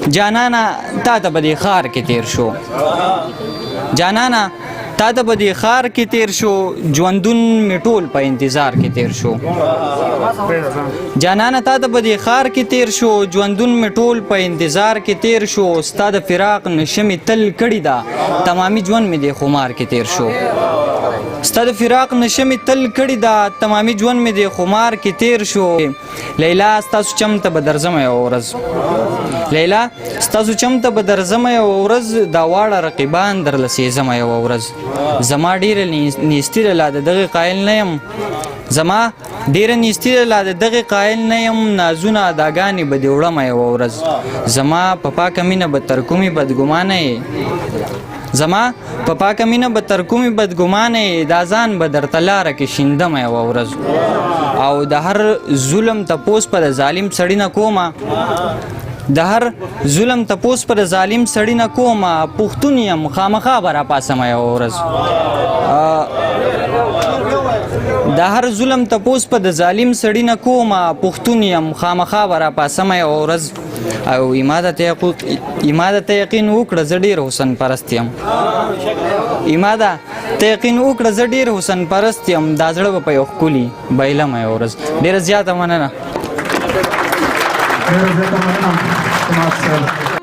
جانانا تا ته به دې ښار کې تیر شو جانانا تا ته به دې ښار کې تیر شو ژوندون مې ټول په انتظار کې تیر شو جانانا تا ته به دې ښار کې تیر شو ژوندون مې ټول په انتظار کې تیر شو ستا د فراق نشه مې تل کړې ده تمامي ژوند مې دې خمار کې تیر شو ستا د فراق نشه مې تل کړې ده تمامي ژوند مې دې خمار کې تیر شو لیلا ستاسو چم ته به درځم یوه ورځ لیلا ستاسو چم ته به درځم یوه ورځ دا واړه رقیبان درله سېزم یوه ورځ زما ډېره نیستي ده لا د دغې قایل نه یم زما ډېره نیستي ده لا د دغې قایل نه یم نازونه اداګانې به دې وړم یوه ورځ زما په پاکه مینه به تر کومې بدګمانه یې زما په پاکه مینه به تر کومې بدګمانه یې دا ځان به درته لاره کې شیندم یوه ورځ او د هر ظلم تپوس په د ظالم سړي نه کومه د هر ظلم تپوس پر ظالم سړی نه کومه پښتون یم خامخا به راپاسم یوه ورځ د هر ظلم تپوس په د ظالم سړي نه کومه پښتون یم خامخا به راپاسم یوه ورځ او ما درته یقین وکړه زه ډېر حسن پرست یم ما ته یقین وکړه زه ډېر حسن پرست یم دا زړه به په یو ښکلي بایلم یوه ورځ ډېره زیاته مننه ډېره زیاته مننه